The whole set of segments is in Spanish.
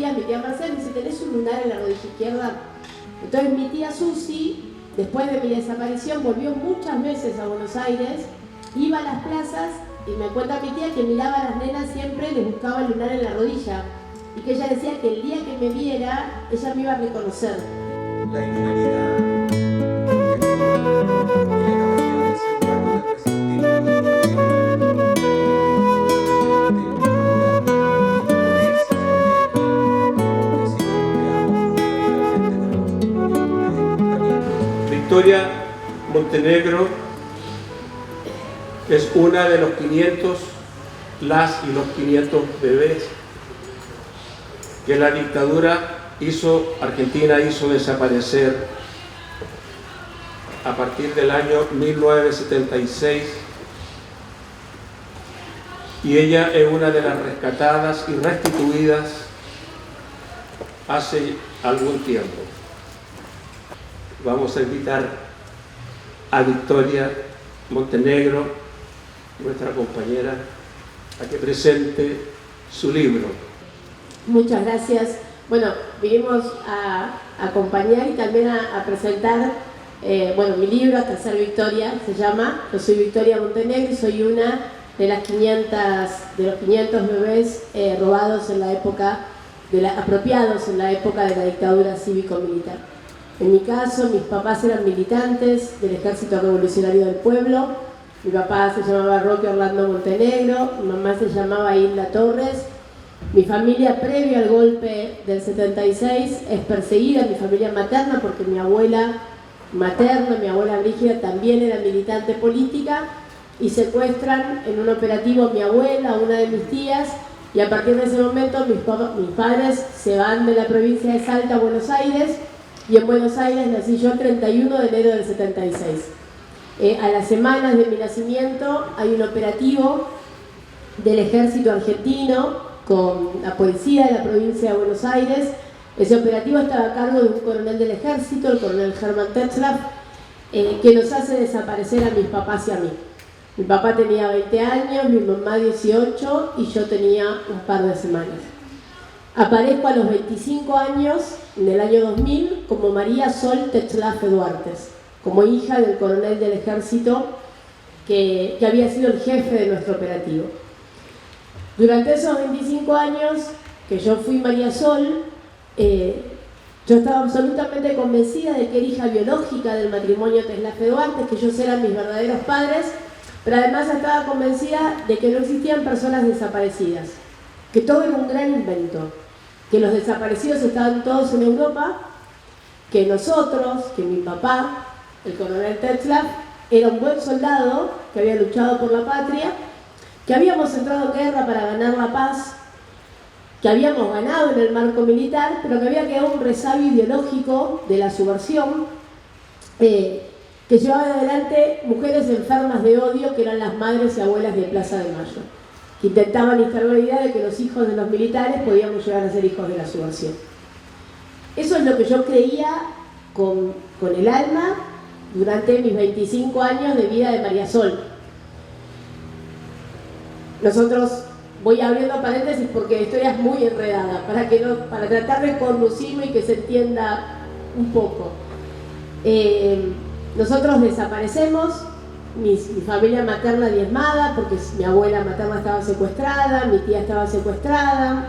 días mi tía Marcela me dice, ¿tenés un lunar en la rodilla izquierda? Entonces mi tía Susi, después de mi desaparición, volvió muchas veces a Buenos Aires, iba a las plazas y me cuenta mi tía que miraba a las nenas siempre, les buscaba el lunar en la rodilla y que ella decía que el día que me viera, ella me iba a reconocer. La iluminidad y la capacidad del ser humano de resistir Victoria Montenegro es una de los 500, las y los 500 bebés que la dictadura Argentina hizo desaparecer a partir del año 1976, y ella es una de las rescatadas y restituidas hace algún tiempo. Vamos a invitar a Victoria Montenegro, nuestra compañera, a que presente su libro. Muchas gracias. Bueno, vinimos a acompañar y también a presentar mi libro, Hasta ser Victoria, se llama. Yo soy Victoria Montenegro y soy una de los 500 bebés robados en la época, apropiados en la época de la dictadura cívico-militar. En mi caso, mis papás eran militantes del Ejército Revolucionario del Pueblo. Mi papá se llamaba Roque Orlando Montenegro, mi mamá se llamaba Hilda Torres. Mi familia, previo al golpe del 76, es perseguida, mi familia materna, porque mi abuela materna, mi abuela Brígida, también era militante política, y secuestran en un operativo a mi abuela, a una de mis tías, y a partir de ese momento mis padres se van de la provincia de Salta a Buenos Aires, y en Buenos Aires nací yo el 31 de enero del 76. A las semanas de mi nacimiento hay un operativo del ejército argentino con la policía de la provincia de Buenos Aires. Ese operativo estaba a cargo de un coronel del ejército, el coronel Hermann Tetzlaff, que nos hace desaparecer a mis papás y a mí. Mi papá tenía 20 años, mi mamá 18 y yo tenía un par de semanas. Aparezco a los 25 años, en el año 2000, como María Sol Tetzlaff Duartes, como hija del coronel del ejército que había sido el jefe de nuestro operativo. Durante esos 25 años que yo fui María Sol, yo estaba absolutamente convencida de que era hija biológica del matrimonio Tetzlaff Duartes, que ellos eran mis verdaderos padres, pero además estaba convencida de que no existían personas desaparecidas, que todo era un gran invento, que los desaparecidos estaban todos en Europa, que nosotros, que mi papá, el coronel Tetzlaff, era un buen soldado que había luchado por la patria, que habíamos entrado en guerra para ganar la paz, que habíamos ganado en el marco militar, pero que había quedado un resabio ideológico de la subversión que llevaban adelante mujeres enfermas de odio, que eran las madres y abuelas de Plaza de Mayo, que intentaban instalar la idea de que los hijos de los militares podíamos llegar a ser hijos de la subversión. Eso es lo que yo creía con el alma durante mis 25 años de vida de María Sol. Nosotros, voy abriendo paréntesis porque la historia es muy enredada, para tratar de conducirlo y que se entienda un poco. Nosotros desaparecemos, mi familia materna diezmada, porque mi abuela materna estaba secuestrada, mi tía estaba secuestrada,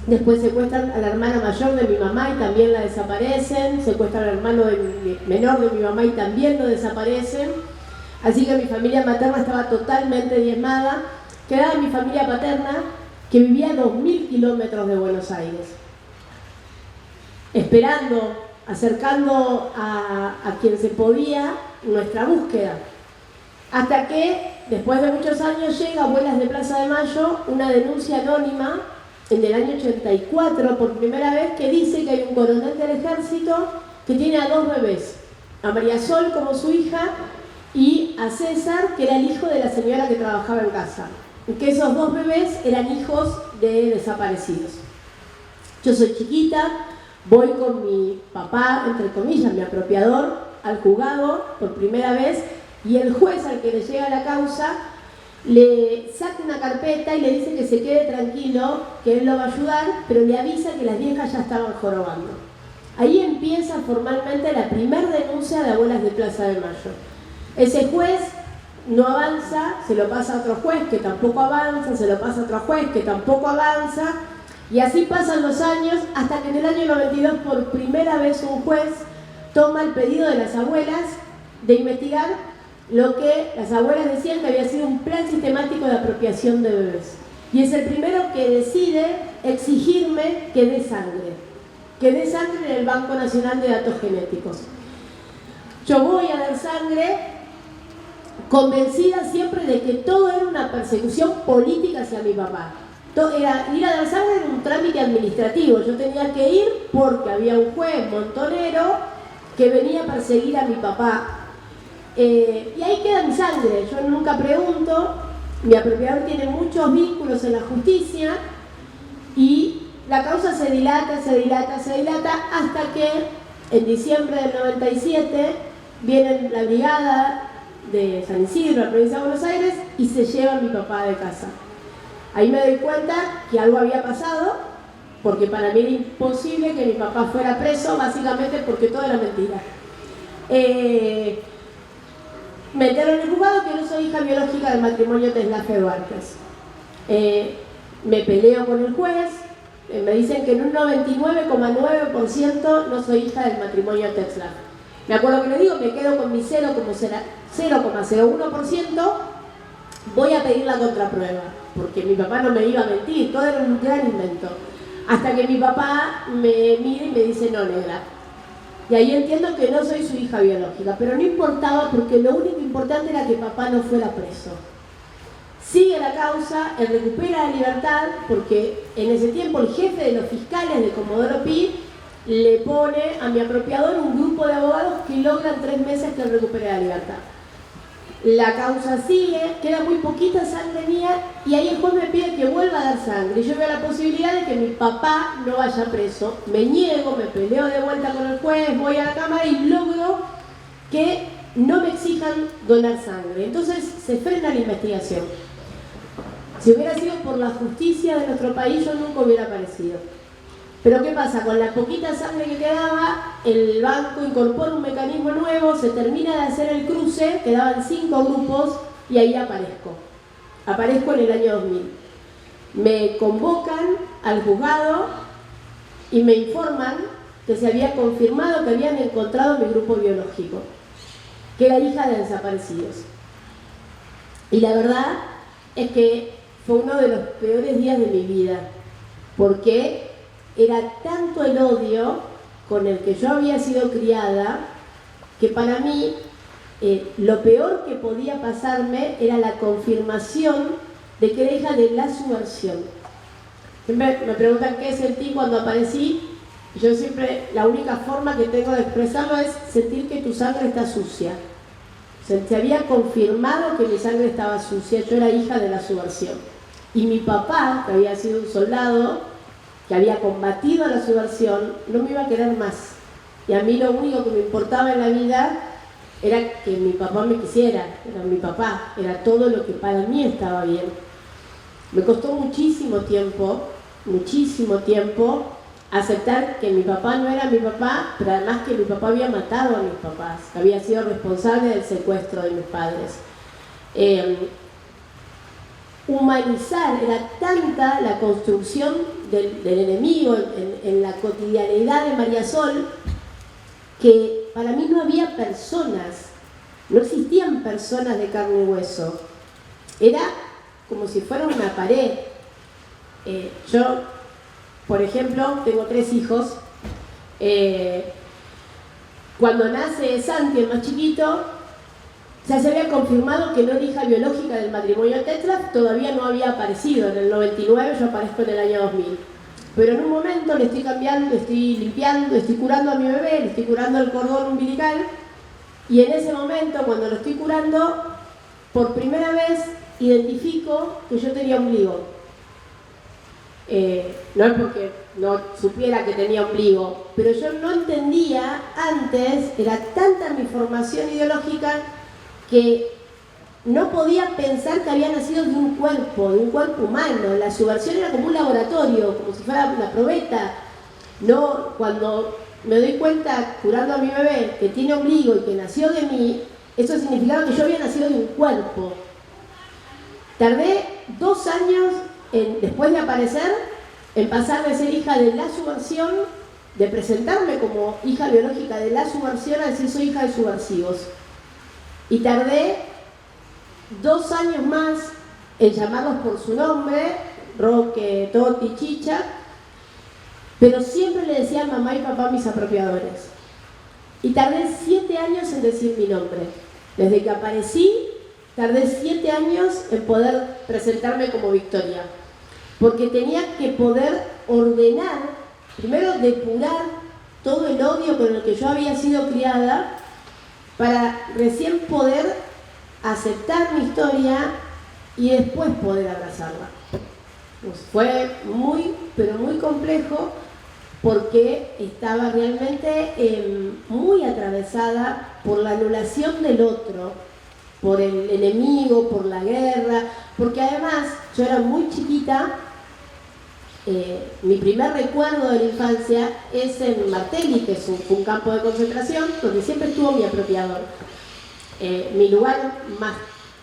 después secuestran a la hermana mayor de mi mamá y también la desaparecen, secuestran al hermano menor de mi mamá y también lo desaparecen, así que mi familia materna estaba totalmente diezmada. Quedaba mi familia paterna, que vivía a 2000 kilómetros de Buenos Aires, esperando, acercando a quien se podía nuestra búsqueda. Hasta que, después de muchos años, llega a Abuelas de Plaza de Mayo una denuncia anónima en el año 84, por primera vez, que dice que hay un coronel del ejército que tiene a 2 bebés, a María Sol como su hija y a César, que era el hijo de la señora que trabajaba en casa. Y que esos 2 bebés eran hijos de desaparecidos. Yo soy chiquita, voy con mi papá, entre comillas, mi apropiador, al juzgado por primera vez, y el juez al que le llega la causa le saca una carpeta y le dice que se quede tranquilo, que él lo va a ayudar, pero le avisa que las viejas ya estaban jorobando. Ahí empieza formalmente la primera denuncia de Abuelas de Plaza de Mayo. Ese juez no avanza, se lo pasa a otro juez que tampoco avanza, se lo pasa a otro juez que tampoco avanza, y así pasan los años hasta que en el año 92 por primera vez un juez toma el pedido de las abuelas de investigar lo que las abuelas decían que había sido un plan sistemático de apropiación de bebés. Y es el primero que decide exigirme que dé sangre en el Banco Nacional de Datos Genéticos. Yo voy a dar sangre convencida siempre de que todo era una persecución política hacia mi papá. Ir a dar sangre era un trámite administrativo. Yo tenía que ir porque había un juez montonero que venía a perseguir a mi papá. Y ahí queda mi sangre. Yo nunca pregunto. Mi apropiador tiene muchos vínculos en la justicia y la causa se dilata hasta que en diciembre del 97 viene la brigada de San Isidro, la provincia de Buenos Aires, y se lleva a mi papá de casa. Ahí me doy cuenta que algo había pasado, porque para mí era imposible que mi papá fuera preso, básicamente porque todo era mentira. Me entero en el juzgado que no soy hija biológica del matrimonio Teslaje Duartes. Me peleo con el juez, me dicen que en un 99,9% no soy hija del matrimonio Teslaje. Me acuerdo que le digo, me quedo con mi 0,01%, voy a pedir la contraprueba, porque mi papá no me iba a mentir, todo era un gran invento. Hasta que mi papá me mira y me dice, no, negra. Y ahí entiendo que no soy su hija biológica, pero no importaba porque lo único importante era que papá no fuera preso. Sigue la causa, él recupera la libertad, porque en ese tiempo el jefe de los fiscales de Comodoro Pi le pone a mi apropiador un grupo de abogados que logran 3 meses que él recupere la libertad. La causa sigue, queda muy poquita sangre mía y ahí el juez me pide que vuelva a dar sangre. Y yo veo la posibilidad de que mi papá no vaya preso. Me niego, me peleo de vuelta con el juez, voy a la cámara y logro que no me exijan donar sangre. Entonces se frena la investigación. Si hubiera sido por la justicia de nuestro país, yo nunca hubiera aparecido. Pero ¿qué pasa? Con la poquita sangre que quedaba, el banco incorpora un mecanismo nuevo, se termina de hacer el cruce, quedaban 5 grupos y ahí aparezco. Aparezco en el año 2000. Me convocan al juzgado y me informan que se había confirmado que habían encontrado mi grupo biológico, que era hija de desaparecidos. Y la verdad es que fue uno de los peores días de mi vida, porque era tanto el odio con el que yo había sido criada que para mí lo peor que podía pasarme era la confirmación de que era hija de la subversión. Siempre me preguntan qué sentí cuando aparecí. Yo siempre, la única forma que tengo de expresarlo es sentir que tu sangre está sucia. Se había confirmado que mi sangre estaba sucia, yo era hija de la subversión. Y mi papá, que había sido un soldado, que había combatido a la subversión, no me iba a querer más. Y a mí lo único que me importaba en la vida era que mi papá me quisiera, era mi papá, era todo lo que para mí estaba bien. Me costó muchísimo tiempo, aceptar que mi papá no era mi papá, pero además que mi papá había matado a mis papás, que había sido responsable del secuestro de mis padres. Humanizar, era tanta la construcción del enemigo en la cotidianeidad de María Sol, que para mí no había personas, no existían personas de carne y hueso, era como si fuera una pared. Yo, por ejemplo, tengo 3 hijos. Cuando nace Santi, el más chiquito, ya se había confirmado que no era hija biológica del matrimonio Teslaje, todavía no había aparecido. En el 99 yo aparezco en el año 2000. Pero en un momento le estoy cambiando, estoy limpiando, estoy curando a mi bebé, le estoy curando el cordón umbilical. Y en ese momento, cuando lo estoy curando, por primera vez identifico que yo tenía ombligo. No es porque no supiera que tenía ombligo, pero yo no entendía antes, era tanta mi formación ideológica que no podía pensar que había nacido de un cuerpo humano. La subversión era como un laboratorio, como si fuera una probeta. No, cuando me doy cuenta, curando a mi bebé, que tiene ombligo y que nació de mí, eso significaba que yo había nacido de un cuerpo. Tardé 2 años, después de aparecer, en pasar de ser hija de la subversión, de presentarme como hija biológica de la subversión, a decir soy hija de subversivos. Y tardé 2 años más en llamarlos por su nombre, Roque, Toti, Chicha, pero siempre le decía a mamá y papá mis apropiadores. Y tardé 7 años en decir mi nombre. Desde que aparecí, tardé 7 años en poder presentarme como Victoria. Porque tenía que poder ordenar, primero depurar todo el odio con el que yo había sido criada, para recién poder aceptar mi historia y después poder abrazarla. Pues fue muy, pero muy complejo, porque estaba realmente muy atravesada por la anulación del otro, por el enemigo, por la guerra, porque además yo era muy chiquita. Mi primer recuerdo de la infancia es en Martelli, que es un campo de concentración, donde siempre estuvo mi apropiador. Mi lugar más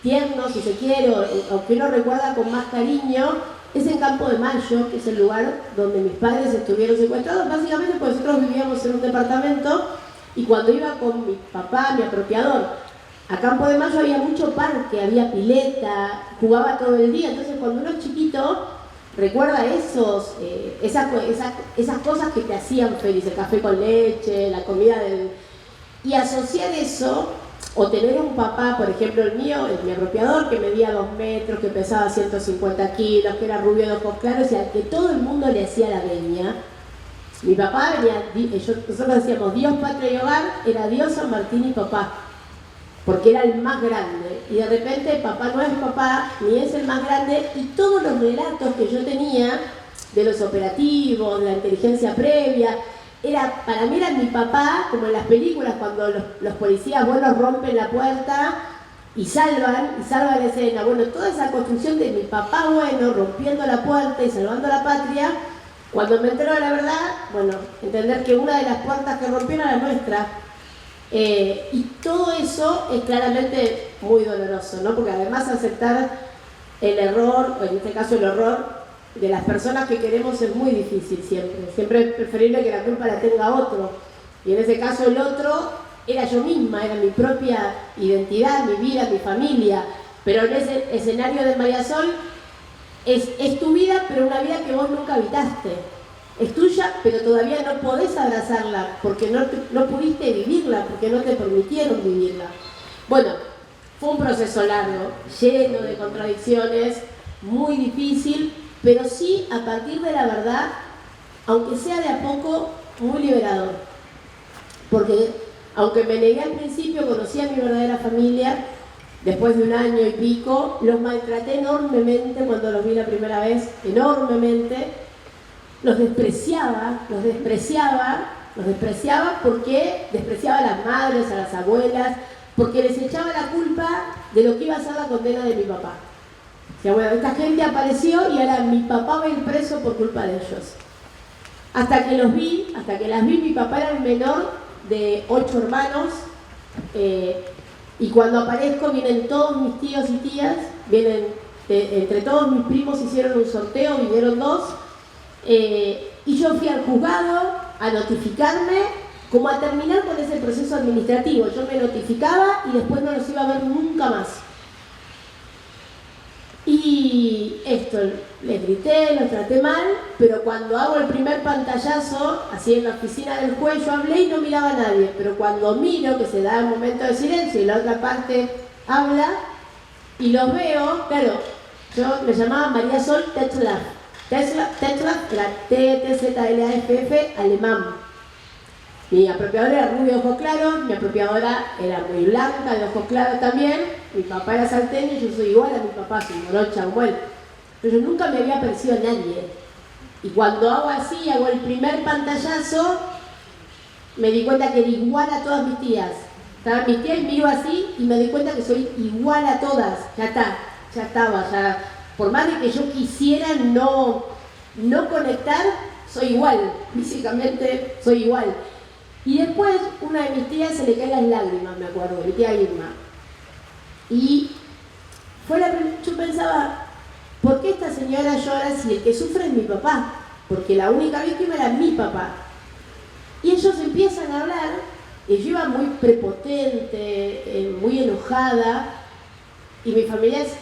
tierno, si se quiere, o que uno recuerda con más cariño, es en Campo de Mayo, que es el lugar donde mis padres estuvieron secuestrados, básicamente porque nosotros vivíamos en un departamento, y cuando iba con mi papá, mi apropiador, a Campo de Mayo había mucho parque, había pileta, jugaba todo el día. Entonces cuando uno es chiquito, recuerda esas cosas que te hacían feliz, el café con leche, la comida y asociar eso, o tener un papá, por ejemplo el mío, mi apropiador, que medía 2 metros, que pesaba 150 kilos, que era rubio de ojos claros, y al que todo el mundo le hacía la veña. Mi papá venía, nosotros decíamos Dios, patria y hogar, era Dios, San Martín y papá, porque era el más grande. Y de repente papá no es papá, ni es el más grande, y todos los relatos que yo tenía de los operativos, de la inteligencia previa, para mí era mi papá, como en las películas, cuando los policías buenos rompen la puerta y salvan la escena. Bueno, toda esa construcción de mi papá bueno rompiendo la puerta y salvando la patria, cuando me entero de la verdad, bueno, entender que una de las puertas que rompieron era nuestra. Y todo eso es claramente muy doloroso, ¿no? Porque además aceptar el error, o en este caso el horror de las personas que queremos, es muy difícil siempre. Siempre es preferible que la culpa la tenga otro. Y en ese caso el otro era yo misma, era mi propia identidad, mi vida, mi familia. Pero en ese escenario de María Sol es tu vida, pero una vida que vos nunca habitaste. Es tuya, pero todavía no podés abrazarla, porque no pudiste vivirla, porque no te permitieron vivirla. Bueno, fue un proceso largo, lleno de contradicciones, muy difícil, pero sí, a partir de la verdad, aunque sea de a poco, muy liberador. Porque aunque me negué al principio, conocí a mi verdadera familia, después de 1 año y pico, los maltraté enormemente cuando los vi la primera vez, enormemente. Los despreciaba porque despreciaba a las madres, a las abuelas, porque les echaba la culpa de lo que iba a ser la condena de mi papá. O sea, bueno, esta gente apareció y ahora mi papá va a ir preso por culpa de ellos. Hasta que las vi, mi papá era el menor de 8 hermanos, y cuando aparezco vienen todos mis tíos y tías, entre todos mis primos hicieron un sorteo, vinieron 2, y yo fui al juzgado a notificarme, como a terminar con ese proceso administrativo. Yo me notificaba y después no los iba a ver nunca más. Y esto, les grité, los traté mal, pero cuando hago el primer pantallazo, así en la oficina del juez, yo hablé y no miraba a nadie, pero cuando miro, que se da un momento de silencio y la otra parte habla, y los veo, claro, yo me llamaba María Sol Tetzlaff. Tetzlaff era T-T-Z-L-A-F-F, alemán. Mi apropiadora era rubia de ojos claros, mi apropiadora era muy blanca de ojos claros también, mi papá era salteño, yo soy igual a mi papá, soy morocha como él. Pero yo nunca me había parecido a nadie. Y cuando hago así, hago el primer pantallazo, me di cuenta que era igual a todas mis tías. Estaban mis tías y miro así y me doy cuenta que soy igual a todas. Ya estaba. Por más de que yo quisiera no conectar, soy igual. Físicamente soy igual. Y después una de mis tías se le caen las lágrimas, me acuerdo, mi tía Irma. Y yo pensaba, ¿por qué esta señora llora si el que sufre es mi papá? Porque la única víctima era mi papá. Y ellos empiezan a hablar, y yo iba muy prepotente, muy enojada, y mi familia es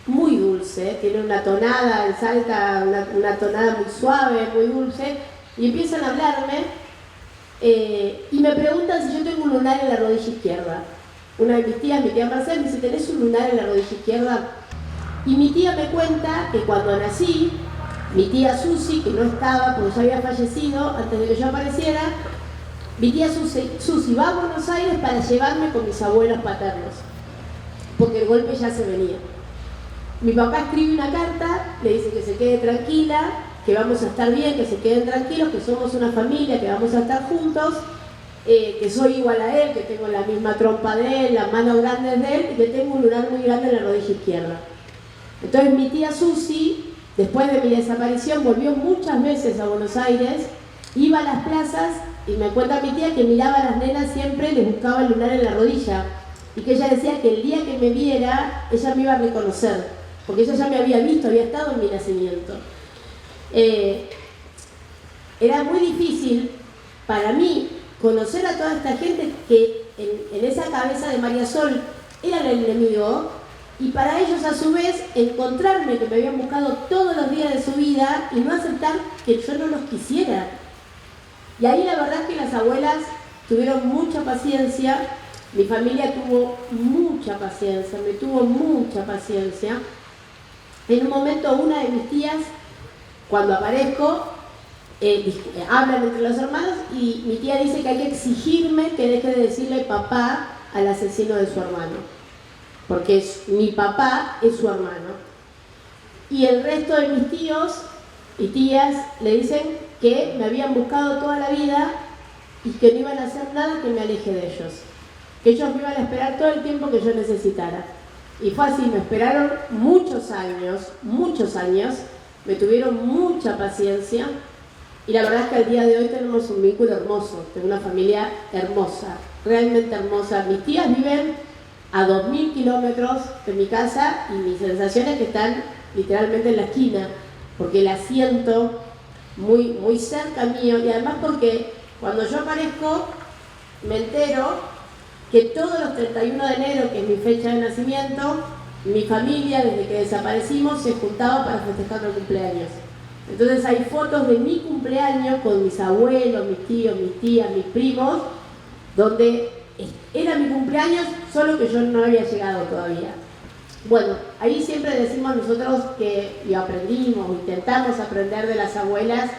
muy dulce, tiene una tonada en Salta, una tonada muy suave, muy dulce, y empiezan a hablarme, y me preguntan si yo tengo un lunar en la rodilla izquierda. Una de mis tías, mi tía Marcela, me dice, ¿tenés un lunar en la rodilla izquierda? Y mi tía me cuenta que cuando nací, mi tía Susi, que no estaba porque ya había fallecido antes de que yo apareciera, mi tía Susi va a Buenos Aires para llevarme con mis abuelos paternos, porque el golpe ya se venía. Mi papá escribe una carta, le dice que se quede tranquila, que vamos a estar bien, que se queden tranquilos, que somos una familia, que vamos a estar juntos, que soy igual a él, que tengo la misma trompa de él, las manos grandes de él y que tengo un lunar muy grande en la rodilla izquierda. Entonces mi tía Susi, después de mi desaparición, volvió muchas veces a Buenos Aires, iba a las plazas y me cuenta mi tía que miraba a las nenas siempre, les buscaba el lunar en la rodilla y que ella decía que el día que me viera, ella me iba a reconocer, porque ella ya me había visto, había estado en mi nacimiento. Era muy difícil para mí conocer a toda esta gente que en esa cabeza de María Sol era el enemigo, y para ellos a su vez encontrarme que me habían buscado todos los días de su vida y no aceptar que yo no los quisiera. Y ahí la verdad es que las abuelas tuvieron mucha paciencia, mi familia tuvo mucha paciencia, me tuvo mucha paciencia. En un momento una de mis tías, cuando aparezco, hablan entre los hermanos y mi tía dice que hay que exigirme que deje de decirle papá al asesino de su hermano, porque mi papá es su hermano. Y el resto de mis tíos y tías le dicen que me habían buscado toda la vida y que no iban a hacer nada que me aleje de ellos, que ellos me iban a esperar todo el tiempo que yo necesitara. Y fue así, me esperaron muchos años, me tuvieron mucha paciencia. Y la verdad es que al día de hoy tenemos un vínculo hermoso, tengo una familia hermosa, realmente hermosa. Mis tías viven a 2000 kilómetros de mi casa y mi sensación es que están literalmente en la esquina, porque las siento muy, muy cerca mío, y además porque cuando yo aparezco me entero que todos los 31 de enero, que es mi fecha de nacimiento, mi familia desde que desaparecimos se juntaba para festejar los cumpleaños. Entonces hay fotos de mi cumpleaños con mis abuelos, mis tíos, mis tías, mis primos, donde era mi cumpleaños, solo que yo no había llegado todavía. Bueno, ahí siempre decimos nosotros que lo aprendimos, intentamos aprender de las abuelas,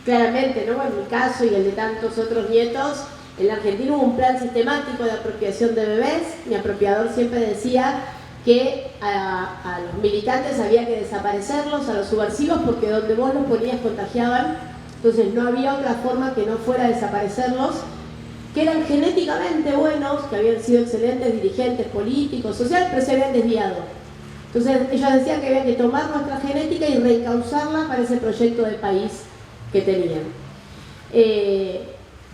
claramente, ¿no? En mi caso y el de tantos otros nietos, en la Argentina hubo un plan sistemático de apropiación de bebés. Mi apropiador siempre decía que a los militantes había que desaparecerlos, a los subversivos, porque donde vos los ponías contagiaban. Entonces no había otra forma que no fuera desaparecerlos, que eran genéticamente buenos, que habían sido excelentes dirigentes políticos, sociales, pero se habían desviado. Entonces ellos decían que había que tomar nuestra genética y reencauzarla para ese proyecto de país que tenían.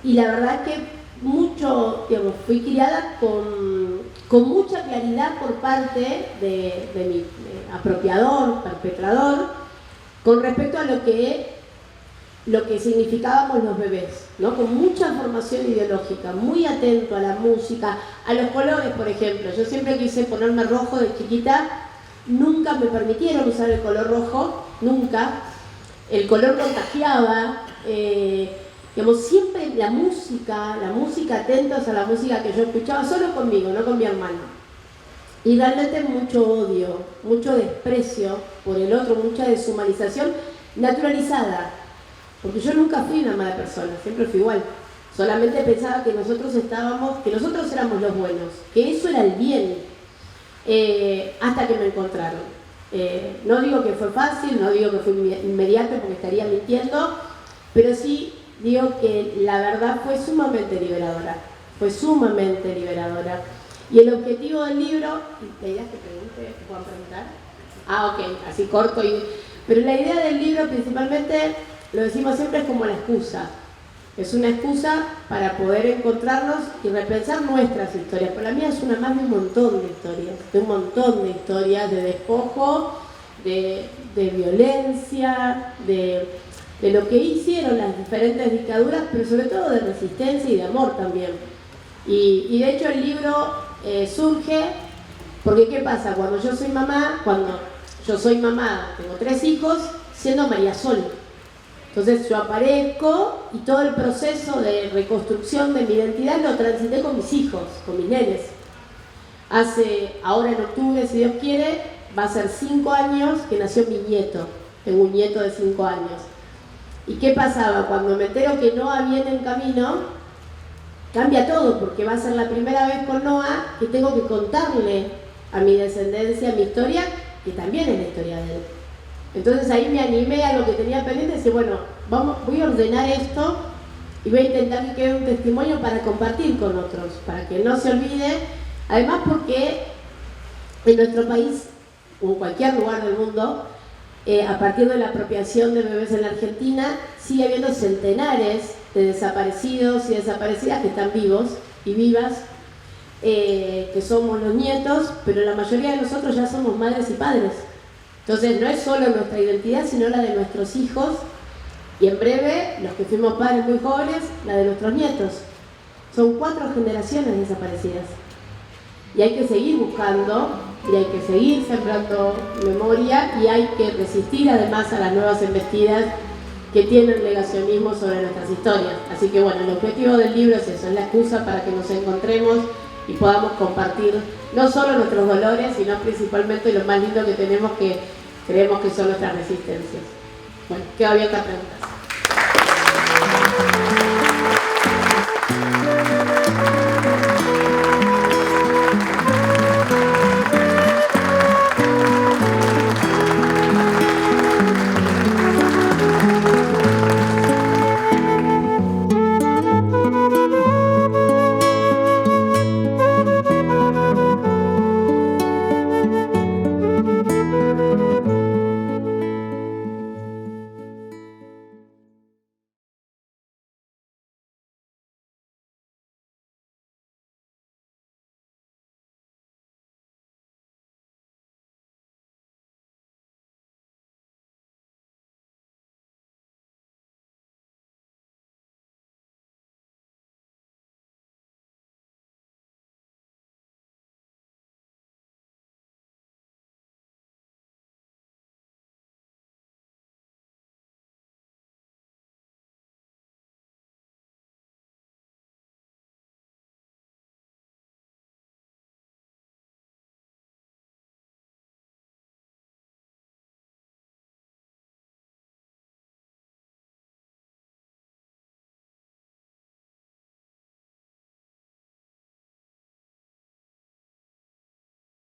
Y la verdad es que fui criada con mucha claridad por parte de mi apropiador, perpetrador, con respecto a lo que significábamos los bebés, ¿no? Con mucha formación ideológica, muy atento a la música, a los colores, por ejemplo. Yo siempre quise ponerme rojo de chiquita, nunca me permitieron usar el color rojo, nunca. El color contagiaba, siempre la música, atentos a la música que yo escuchaba, solo conmigo, no con mi hermano. Y realmente mucho odio, mucho desprecio por el otro, mucha deshumanización naturalizada. Porque yo nunca fui una mala persona, siempre fui igual. Solamente pensaba que nosotros éramos los buenos, que eso era el bien, hasta que me encontraron. No digo que fue fácil, no digo que fue inmediato porque estaría mintiendo, pero sí digo que la verdad fue sumamente liberadora. fue sumamente liberadora. Y el objetivo del libro, ¿la idea es que pregunte, puedan preguntar? Ah, ok, así corto. Pero la idea del libro principalmente, lo decimos siempre, es como la excusa. Es una excusa para poder encontrarnos y repensar nuestras historias. Pero la mía es una más de un montón de historias, de despojo, de violencia, de lo que hicieron las diferentes dictaduras, pero sobre todo de resistencia y de amor también. Y de hecho el libro surge porque ¿qué pasa? Cuando yo soy mamá, tengo 3 hijos, siendo María Sol. Entonces yo aparezco y todo el proceso de reconstrucción de mi identidad lo transité con mis hijos, con mis nenes. Ahora en octubre, si Dios quiere, va a ser 5 años que nació mi nieto. Tengo un nieto de 5 años. ¿Y qué pasaba? Cuando me entero que Noah viene en camino, cambia todo, porque va a ser la primera vez con Noah que tengo que contarle a mi descendencia mi historia, que también es la historia de él. Entonces ahí me animé a lo que tenía pendiente y decir, bueno, voy a ordenar esto y voy a intentar que quede un testimonio para compartir con otros, para que no se olvide. Además porque en nuestro país, o en cualquier lugar del mundo, a partir de la apropiación de bebés en la Argentina, sigue habiendo centenares de desaparecidos y desaparecidas que están vivos y vivas, que somos los nietos, pero la mayoría de nosotros ya somos madres y padres. Entonces no es solo nuestra identidad, sino la de nuestros hijos, y en breve, los que fuimos padres muy jóvenes, la de nuestros nietos. Son 4 generaciones desaparecidas. Y hay que seguir buscando, y hay que seguir sembrando memoria, y hay que resistir además a las nuevas embestidas que tienen negacionismo sobre nuestras historias. Así que bueno, el objetivo del libro es eso, es la excusa para que nos encontremos y podamos compartir no solo nuestros dolores, sino principalmente lo más lindo que tenemos, que creemos que son nuestras resistencias. Bueno, queda abierta a preguntas.